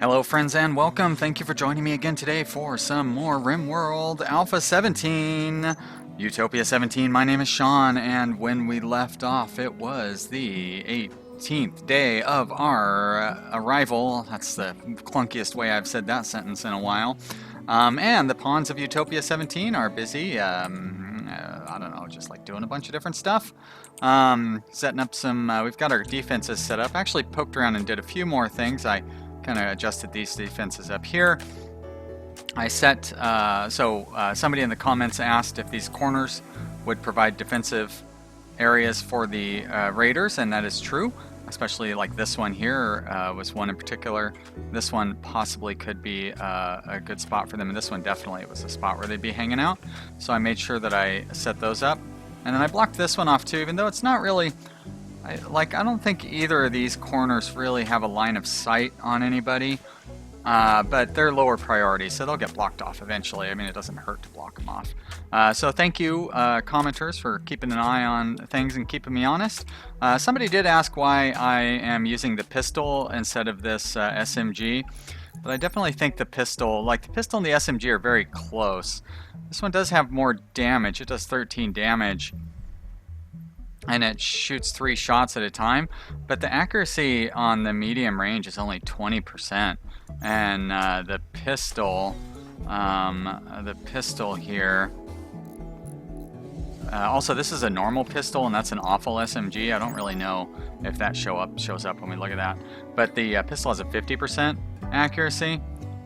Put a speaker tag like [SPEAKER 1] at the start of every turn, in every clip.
[SPEAKER 1] Hello friends and welcome. Thank you for joining me again today for some more Rimworld Alpha 17, Utopia 17. My name is Sean, and when we left off it was the 18th day of our arrival. That's the clunkiest way I've said that sentence in a while. And the pawns of Utopia 17 are busy, I don't know, just like doing a bunch of different stuff. Setting up some, we've got our defenses set up. Actually poked around and did a few more things. I kind of adjusted these defenses up here. I set, somebody in the comments asked if these corners would provide defensive areas for the raiders, and that is true. Especially like this one here was one in particular. This one possibly could be a good spot for them, and this one definitely was a spot where they'd be hanging out. So I made sure that I set those up. And then I blocked this one off too, even though it's not really, I don't think either of these corners really have a line of sight on anybody, but they're lower priority, so they'll get blocked off eventually. I mean, it doesn't hurt to block them off. So thank you, commenters, for keeping an eye on things and keeping me honest. Somebody did ask why I am using the pistol instead of this SMG, but I definitely think the pistol and the SMG are very close. This one does have more damage. It does 13 damage. And it shoots 3 shots at a time, but the accuracy on the medium range is only 20%, and the pistol here. Also, this is a normal pistol, and that's an awful SMG. I don't really know if that shows up when we look at that, but the pistol has a 50% accuracy,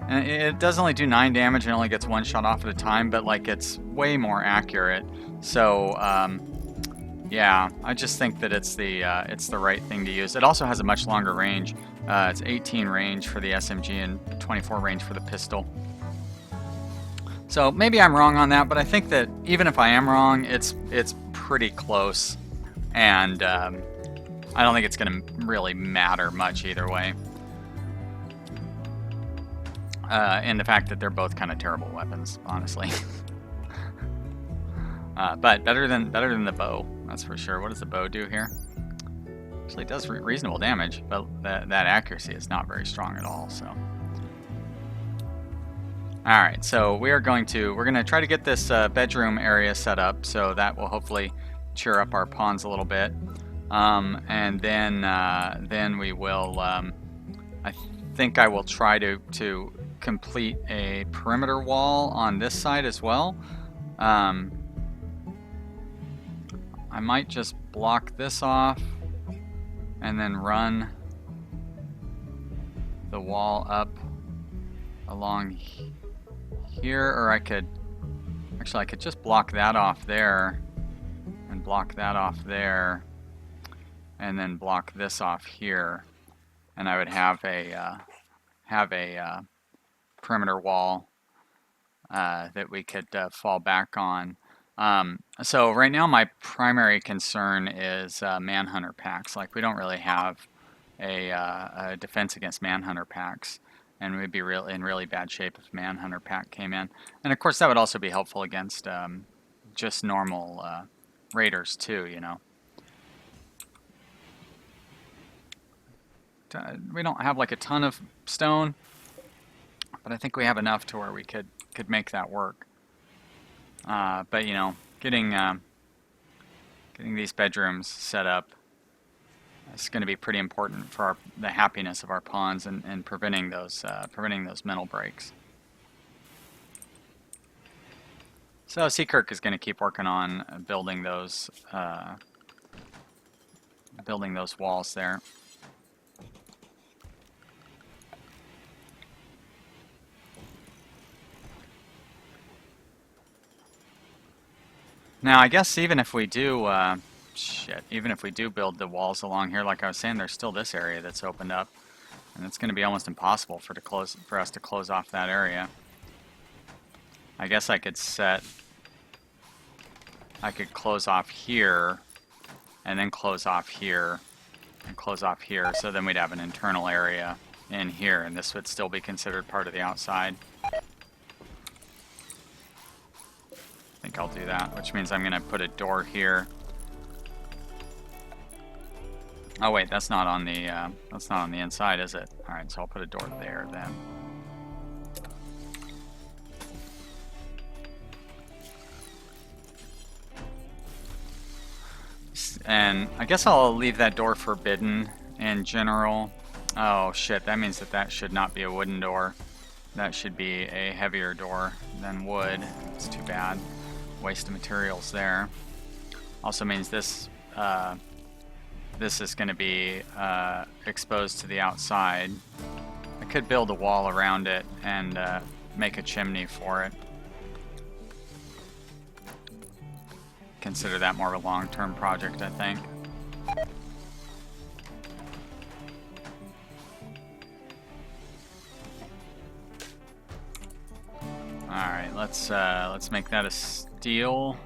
[SPEAKER 1] and it does only do 9 damage and only gets 1 shot off at a time, but like it's way more accurate. So. Yeah, I just think that it's the right thing to use. It also has a much longer range. It's 18 range for the SMG and 24 range for the pistol. So maybe I'm wrong on that, but I think that even if I am wrong, it's pretty close, and I don't think it's going to really matter much either way. And the fact that they're both kind of terrible weapons, honestly. But better than the bow, that's for sure. What does the bow do here? Actually, it does reasonable damage, but that accuracy is not very strong at all. So, all right. So we're going to try to get this bedroom area set up, so that will hopefully cheer up our pawns a little bit, and then we will. I think I will try to complete a perimeter wall on this side as well. I might just block this off and then run the wall up along here, or I could just block that off there and block that off there and then block this off here, and I would have a perimeter wall that we could fall back on. So right now my primary concern is manhunter packs. Like, we don't really have a defense against manhunter packs, and we'd be in really bad shape if manhunter pack came in. And of course that would also be helpful against just normal raiders too, you know. We don't have like a ton of stone, but I think we have enough to where we could make that work. But you know, getting these bedrooms set up is going to be pretty important for the happiness of our pawns and preventing those mental breaks. So Seekirk is going to keep working on building those walls there. Now, I guess even if we do, build the walls along here, like I was saying, there's still this area that's opened up, and it's going to be almost impossible for us to close off that area. I guess I could close off here, and then close off here, and close off here, so then we'd have an internal area in here, and this would still be considered part of the outside. I think I'll do that, which means I'm going to put a door here Oh wait, that's not on the inside, is it? All right, so I'll put a door there then. And I guess I'll leave that door forbidden in general. Oh shit, that means that should not be a wooden door. That should be a heavier door than wood. It's too bad. Waste of materials there. Also means this is going to be exposed to the outside. I could build a wall around it and make a chimney for it. Consider that more of a long-term project, I think. Alright, let's make that a steel.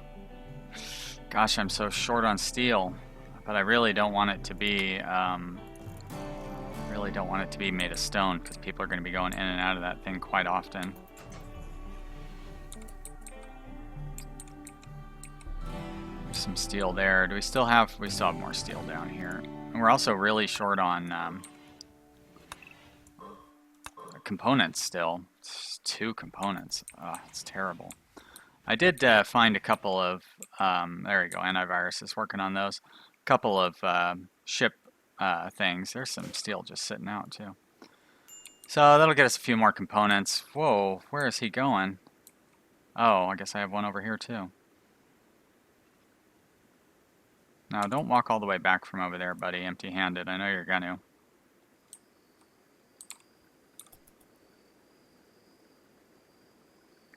[SPEAKER 1] Gosh, I'm so short on steel, but I really don't want it to be made of stone because people are going to be going in and out of that thing quite often. There's some steel there. Do we still have? We still have more steel down here, and we're also really short on components still. It's 2 components. It's terrible. I did find a couple of, there we go, antivirus is working on those. A couple of ship things. There's some steel just sitting out too. So that'll get us a few more components. Whoa, where is he going? Oh, I guess I have one over here too. Now don't walk all the way back from over there, buddy, empty-handed. I know you're gonna.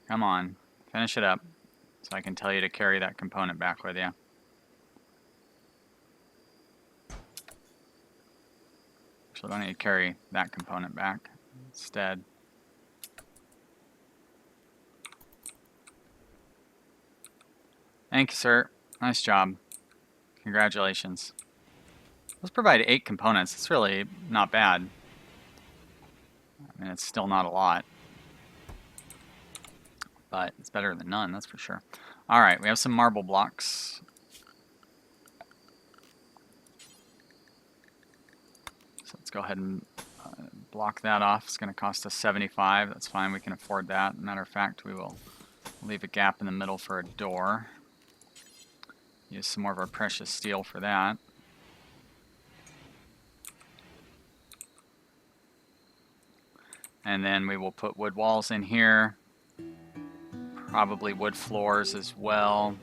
[SPEAKER 1] Come on, finish it up so I can tell you to carry that component back with you. Actually, don't need to carry that component back instead. Thank you, sir. Nice job. Congratulations. Let's provide 8 components. It's really not bad. I mean, it's still not a lot, but it's better than none, that's for sure. All right, we have some marble blocks. So let's go ahead and block that off. It's going to cost us 75. That's fine. We can afford that. Matter of fact, we will leave a gap in the middle for a door. Use some more of our precious steel for that. And then we will put wood walls in here. Probably wood floors as well.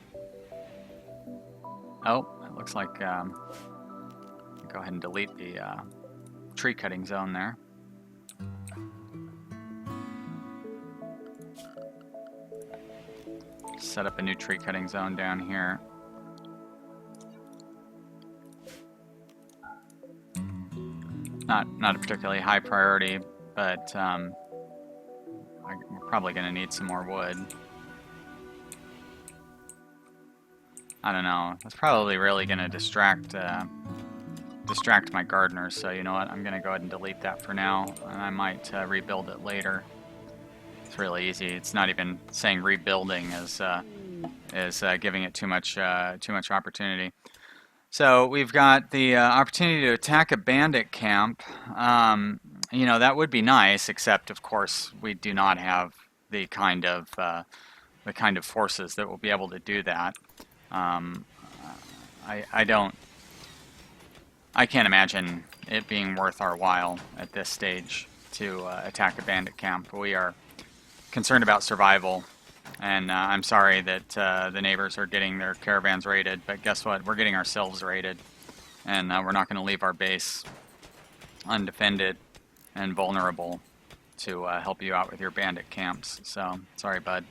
[SPEAKER 1] Oh, it looks like, go ahead and delete the tree cutting zone there. Set up a new tree cutting zone down here. Not a particularly high priority, but we're probably going to need some more wood. I don't know. That's probably really going to distract my gardeners. So you know what? I'm going to go ahead and delete that for now, and I might rebuild it later. It's really easy. It's not even saying rebuilding as giving it too much opportunity. So we've got the opportunity to attack a bandit camp. You know, that would be nice, except of course we do not have the kind of forces that will be able to do that. I can't imagine it being worth our while at this stage to attack a bandit camp. We are concerned about survival. And I'm sorry that the neighbors are getting their caravans raided, but guess what? We're getting ourselves raided, and we're not going to leave our base undefended and vulnerable to help you out with your bandit camps. So, sorry, bud.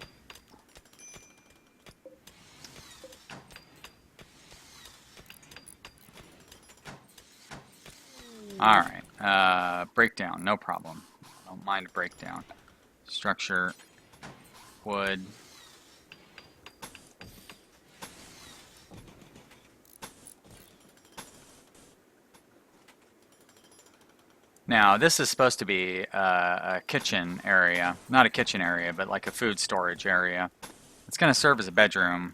[SPEAKER 1] Alright, breakdown, no problem. Don't mind a breakdown. Structure. Wood. Now, this is supposed to be a kitchen area. Not a kitchen area, but like a food storage area. It's going to serve as a bedroom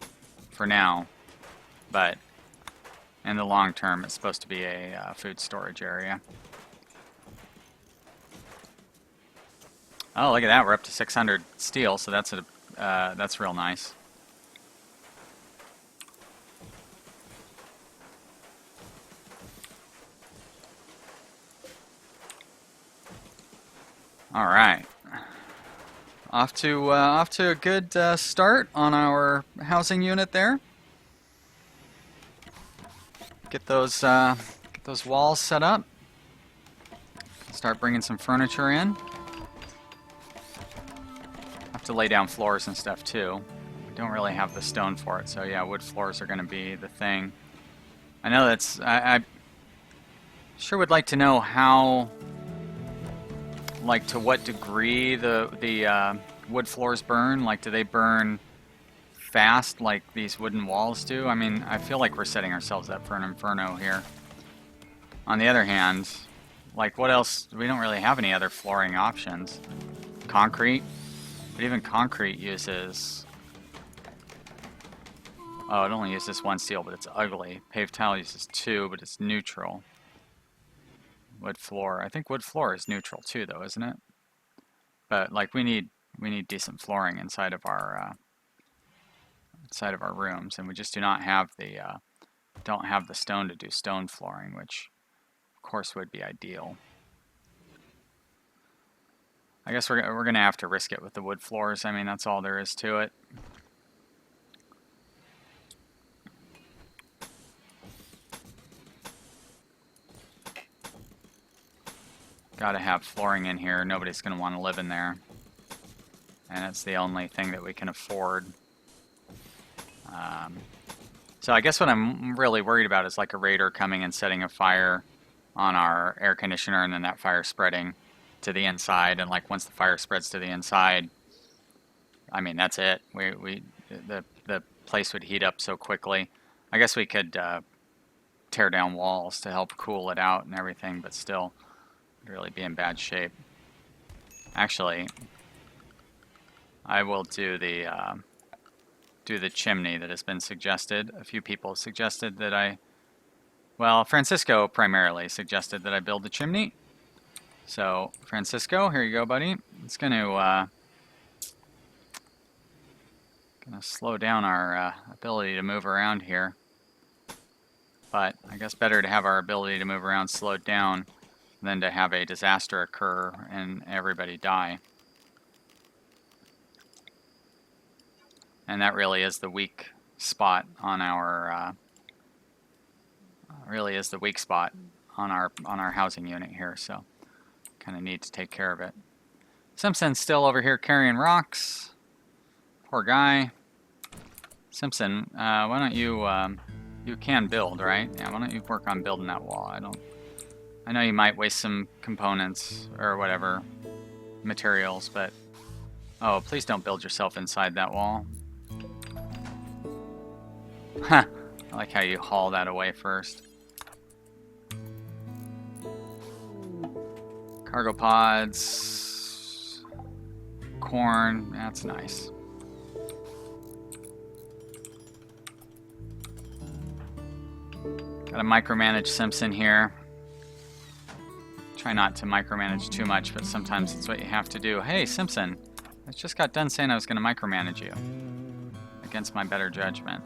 [SPEAKER 1] for now, but In the long term, it's supposed to be a food storage area. Oh, look at that! We're up to 600 steel, so that's real nice. All right, off to a good start on our housing unit there. Get those walls set up. Start bringing some furniture in. Have to lay down floors and stuff too. We don't really have the stone for it, so yeah, wood floors are going to be the thing. I know that's I sure would like to know how, like, to what degree the wood floors burn. Like, do they burn fast like these wooden walls do? I mean, I feel like we're setting ourselves up for an inferno here. On the other hand, like, what else? We don't really have any other flooring options. Concrete, but even concrete uses, oh, it only uses 1 steel, but it's ugly. Paved tile uses 2, but it's neutral. Wood floor, I think wood floor is neutral too, though, isn't it? But like, we need decent flooring inside of our rooms, and we just do not have the don't have the stone to do stone flooring, which of course would be ideal. I guess we're gonna have to risk it with the wood floors. I mean, that's all there is to it. Gotta have flooring in here. Nobody's gonna want to live in there, and it's the only thing that we can afford. So I guess what I'm really worried about is like a raider coming and setting a fire on our air conditioner, and then that fire spreading to the inside. And like, once the fire spreads to the inside, I mean, that's it. The place would heat up so quickly. I guess we could tear down walls to help cool it out and everything, but still, it'd really be in bad shape. Actually, I will do the chimney that has been suggested. A few people suggested that well, Francisco primarily suggested that I build the chimney. So, Francisco, here you go, buddy. It's gonna slow down our ability to move around here. But I guess better to have our ability to move around slowed down than to have a disaster occur and everybody die. And that really is the weak spot on our housing unit here. So kind of need to take care of it. Simpson's still over here carrying rocks. Poor guy. Simpson, why don't you you can build, right? Yeah, why don't you work on building that wall? I know you might waste some components or whatever, materials, but oh, please don't build yourself inside that wall. Huh. I like how you haul that away first. Cargo pods. Corn. That's nice. Gotta micromanage Simpson here. Try not to micromanage too much, but sometimes it's what you have to do. Hey, Simpson. I just got done saying I was gonna micromanage you. Against my better judgment.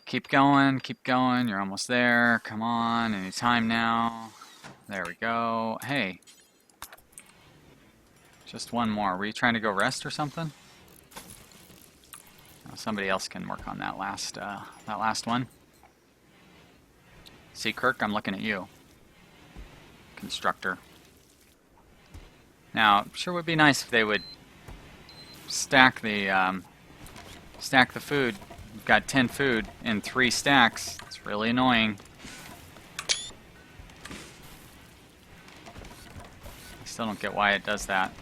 [SPEAKER 1] Keep going, you're almost there. Come on, any time now. There we go. Hey. Just one more. Were you trying to go rest or something? Oh, somebody else can work on that last one. See, Kirk, I'm looking at you. Constructor. Now, sure would be nice if they would stack the food. We've got 10 food in 3 stacks. It's really annoying. I still don't get why it does that.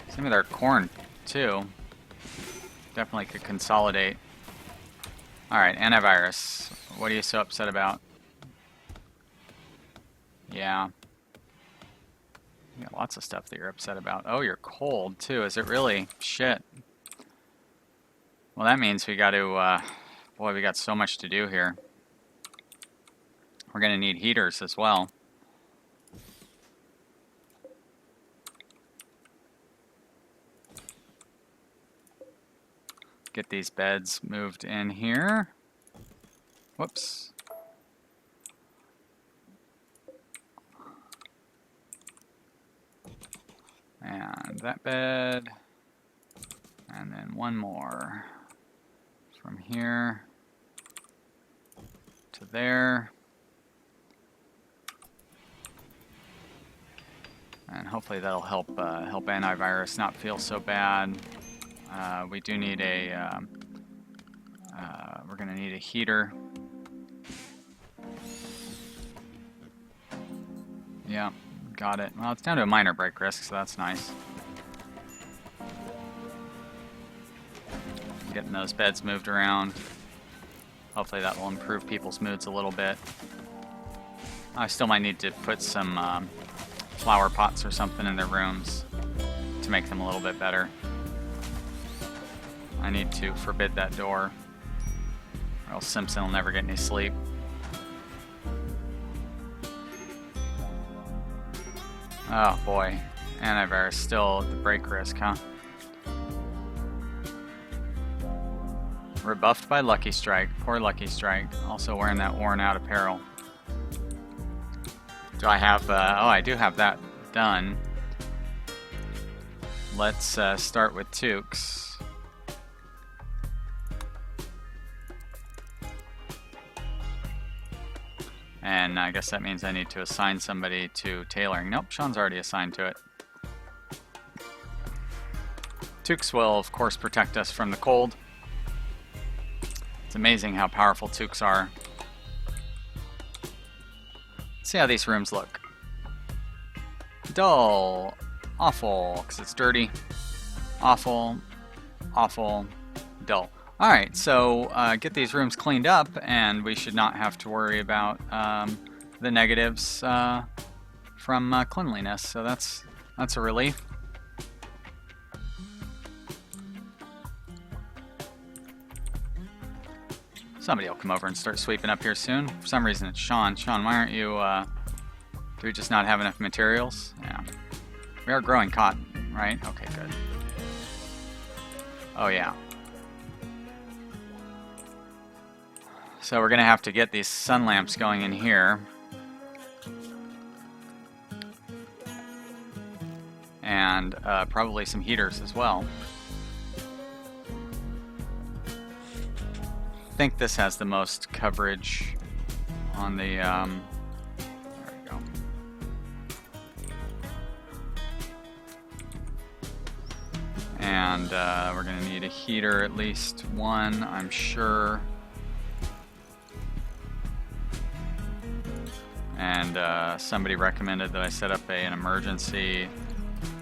[SPEAKER 1] Same with our corn, too. Definitely could consolidate. Alright, antivirus. What are you so upset about? Yeah. You got lots of stuff that you're upset about. Oh, you're cold too. Is it really? Shit. Well, that means we got to, boy, we got so much to do here. We're going to need heaters as well. Get these beds moved in here. Whoops. And that bed. And then one more. From here to there. And hopefully that'll help help antivirus not feel so bad. We do need a we're gonna need a heater. Yeah, got it. Well, it's down to a minor break risk, so that's nice. Getting those beds moved around. Hopefully that will improve people's moods a little bit. I still might need to put some flower pots or something in their rooms to make them a little bit better. I need to forbid that door, or else Simpson will never get any sleep. Oh boy, antivirus still at the break risk, huh? Rebuffed by Lucky Strike. Poor Lucky Strike. Also wearing that worn out apparel. Do I have, oh, I do have that done. Let's start with Tukes. And I guess that means I need to assign somebody to tailoring. Nope, Sean's already assigned to it. Tukes will, of course, protect us from the cold. It's amazing how powerful Tukes are. Let's see how these rooms look. Dull. Awful, because it's dirty. Awful. Awful. Dull. Alright, so get these rooms cleaned up, and we should not have to worry about the negatives from cleanliness. So that's a relief. Somebody will come over and start sweeping up here soon. For some reason it's Sean. Sean, why aren't you, do we just not have enough materials? Yeah. We are growing cotton, right? Okay, good. Oh yeah. So we're gonna have to get these sun lamps going in here. And probably some heaters as well. I think this has the most coverage on the, there we go. And we're gonna need a heater, at least one, I'm sure. And somebody recommended that I set up an emergency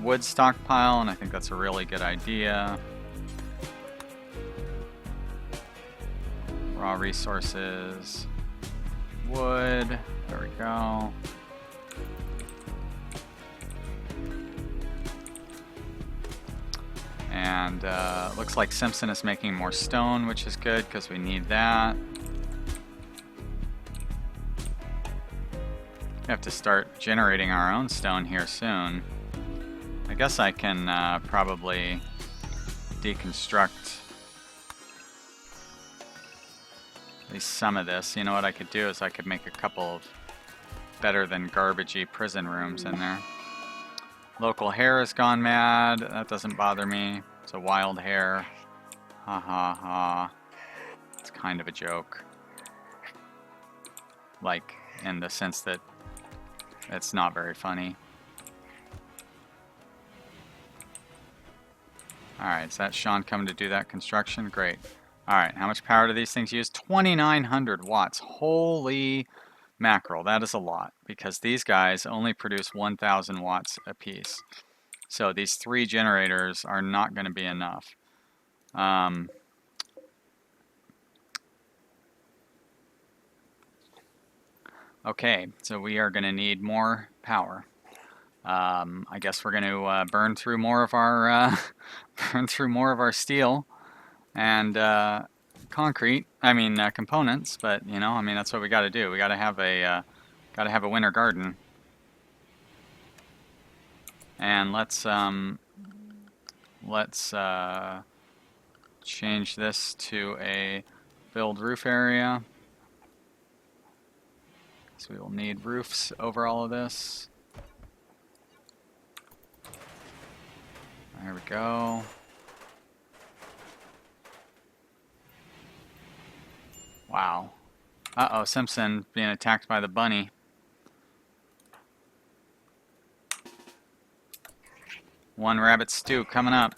[SPEAKER 1] wood stockpile, and I think that's a really good idea. Raw resources, wood, there we go. And looks like Simpson is making more stone, which is good because we need that. We have to start generating our own stone here soon. I guess I can probably deconstruct at least some of this. You know what I could do is I could make a couple of better than garbagey prison rooms in there. Local hare has gone mad. That doesn't bother me. It's a wild hare. Ha ha ha. It's kind of a joke. Like, in the sense that it's not very funny. Alright, is that Sean coming to do that construction? Great. Alright, how much power do these things use? 2,900 watts. Holy mackerel, that is a lot. Because these guys only produce 1,000 watts apiece. So these 3 generators are not going to be enough. Okay, so we are going to need more power. I guess we're going to burn through more of our burn through more of our steel and concrete. I mean components, but you know, I mean that's what we got to do. We got to have a winter garden. And let's change this to a build roof area. So we will need roofs over all of this. There we go. Wow. Uh-oh, Simpson being attacked by the bunny. One rabbit stew coming up.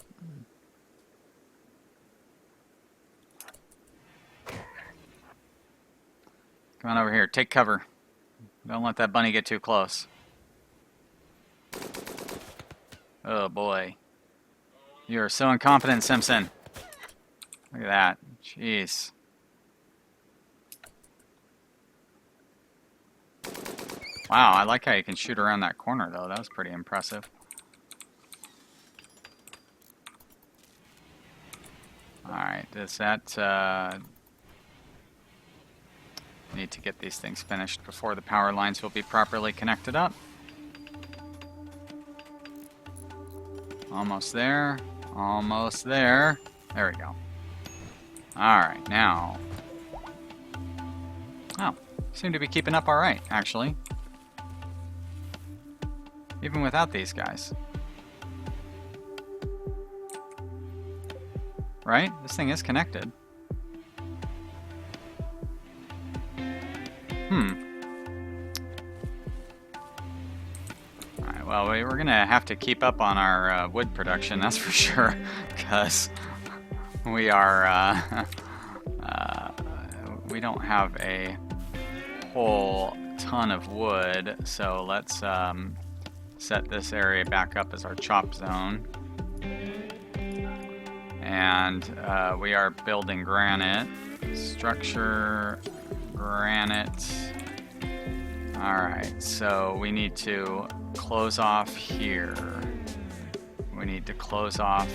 [SPEAKER 1] Come on over here, take cover. Don't let that bunny get too close. Oh boy. You are so incompetent, Simpson. Look at that. Jeez. Wow, I like how you can shoot around that corner though. That was pretty impressive. Alright, does that... need to get these things finished before the power lines will be properly connected up. Almost there. Almost there. There we go. Alright, now... Oh, seem to be keeping up alright, actually. Even without these guys. Right? This thing is connected. Alright, well, we're gonna have to keep up on our wood production, that's for sure, because we are, we don't have a whole ton of wood, so let's set this area back up as our chop zone. And we are building granite. Structure, granite. Alright, so we need to close off here. We need to close off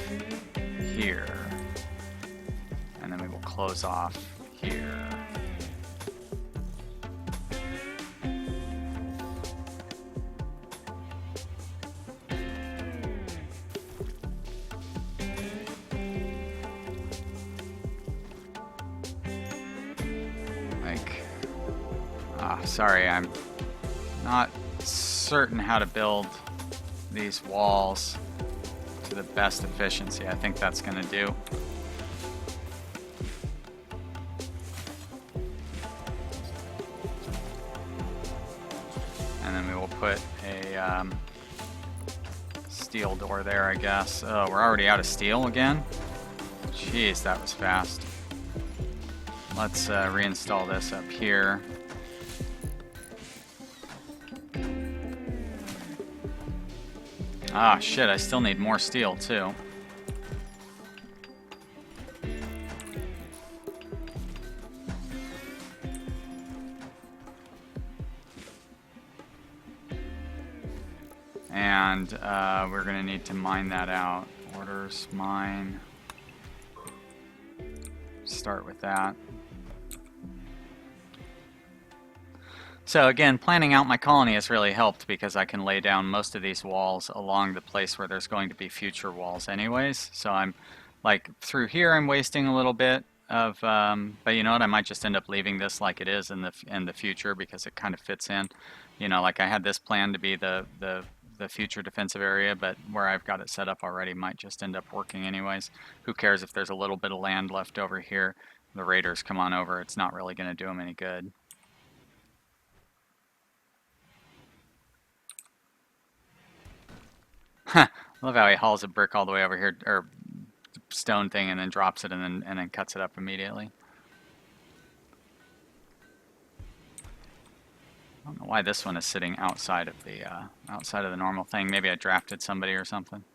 [SPEAKER 1] here. And then we will close off here. Sorry, I'm not certain how to build these walls to the best efficiency. I think that's going to do. And then we will put a steel door there, I guess. Oh, we're already out of steel again? Jeez, that was fast. Let's reinstall this up here. Ah, shit, I still need more steel, too. And we're going to need to mine that out. Orders, mine. Start with that. So again, planning out my colony has really helped because I can lay down most of these walls along the place where there's going to be future walls anyways. So I'm like through here I'm wasting a little bit of, but you know what, I might just end up leaving this like it is in the future because it kind of fits in. You know, like I had this plan to be the future defensive area, but where I've got it set up already might just end up working anyways. Who cares if there's a little bit of land left over here? The raiders come on over, it's not really going to do them any good. I love how he hauls a brick all the way over here, or stone thing, and then drops it and then cuts it up immediately. I don't know why this one is sitting outside of the normal thing. Maybe I drafted somebody or something.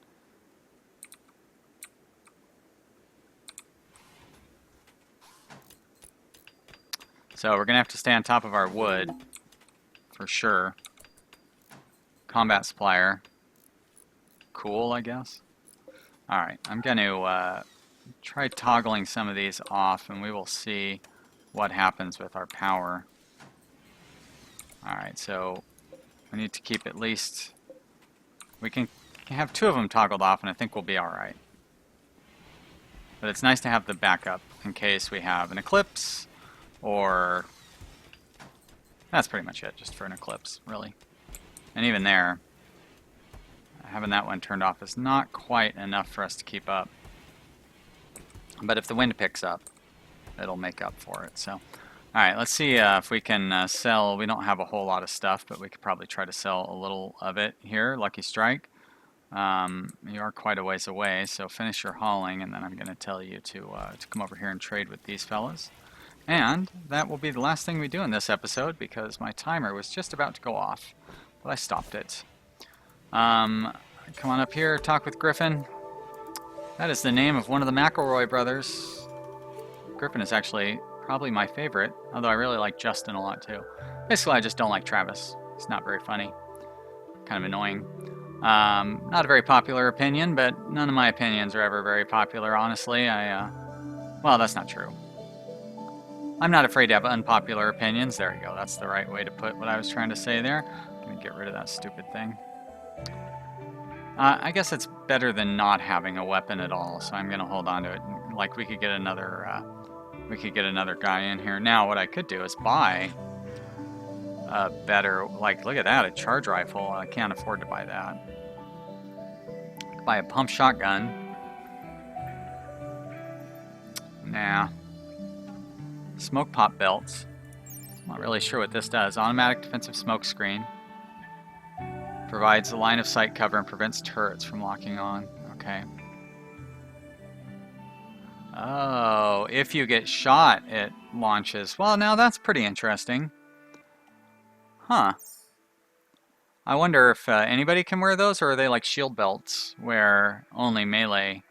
[SPEAKER 1] So we're gonna have to stay on top of our wood for sure. combat supplier. Cool, I guess. Alright, I'm going to try toggling some of these off, and we will see what happens with our power. Alright, so we need to keep at least... We can have 2 of them toggled off, and I think we'll be alright. But it's nice to have the backup in case we have an eclipse, or... That's pretty much it, just for an eclipse, really. And even there, having that one turned off is not quite enough for us to keep up. But if the wind picks up, it'll make up for it. So, alright, let's see if we can sell. We don't have a whole lot of stuff, but we could probably try to sell a little of it here. Lucky Strike. You are quite a ways away, so finish your hauling, and then I'm going to tell you to come over here and trade with these fellas. And that will be the last thing we do in this episode, because my timer was just about to go off, but I stopped it. Come on up here, talk with Griffin. That is the name of one of the McElroy brothers. Griffin is actually probably my favorite, although I really like Justin a lot too. Basically, I just don't like Travis. He's not very funny. Kind of annoying. Not a very popular opinion, but none of my opinions are ever very popular, honestly. Well, that's not true. I'm not afraid to have unpopular opinions. There you go. That's the right way to put what I was trying to say there. I'm going to get rid of that stupid thing. I guess it's better than not having a weapon at all, so I'm going to hold on to it. Like, we could get another guy in here. Now, what I could do is buy a better, like, look at that, a charge rifle. I can't afford to buy that. Buy a pump shotgun. Nah. Smoke pop belts. I'm not really sure what this does. Automatic defensive smoke screen. Provides a line of sight cover and prevents turrets from locking on. Okay. Oh, if you get shot, it launches. Well, now that's pretty interesting. Huh. I wonder if anybody can wear those, or are they like shield belts where only melee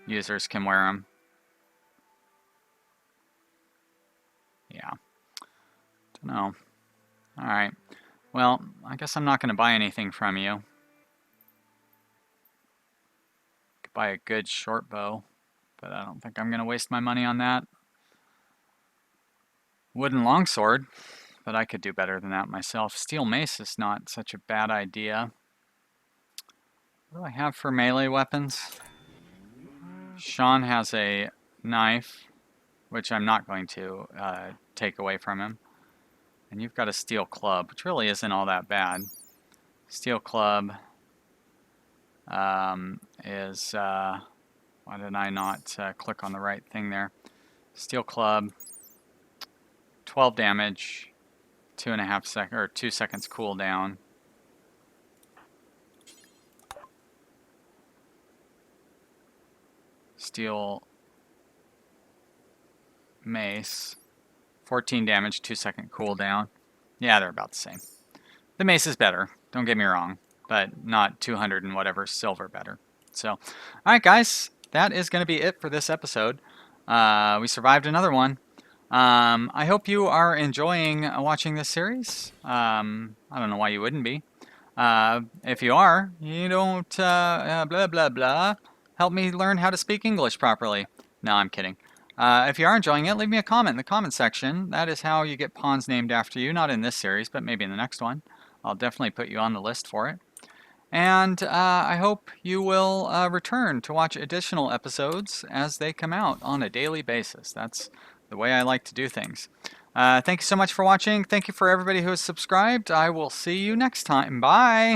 [SPEAKER 1] users can wear them? Yeah. Don't know. Alright. Well, I guess I'm not going to buy anything from you. Could buy a good short bow, but I don't think I'm going to waste my money on that. Wooden longsword, but I could do better than that myself. Steel mace is not such a bad idea. What do I have for melee weapons? Sean has a knife, which I'm not going to take away from him. And you've got a steel club, which really isn't all that bad. Steel club is... why did I not click on the right thing there? Steel club, 12 damage, 2 seconds cooldown. Steel mace, 14 damage, 2-second cooldown. Yeah, they're about the same. The mace is better, don't get me wrong, but not 200 and whatever silver better. So, alright guys, that is going to be it for this episode. We survived another one. I hope you are enjoying watching this series. I don't know why you wouldn't be. If you are, you don't blah blah blah. Help me learn how to speak English properly. No, I'm kidding. If you are enjoying it, leave me a comment in the comment section. That is how you get pawns named after you. Not in this series, but maybe in the next one. I'll definitely put you on the list for it. And I hope you will return to watch additional episodes as they come out on a daily basis. That's the way I like to do things. Thank you so much for watching. Thank you for everybody who has subscribed. I will see you next time. Bye!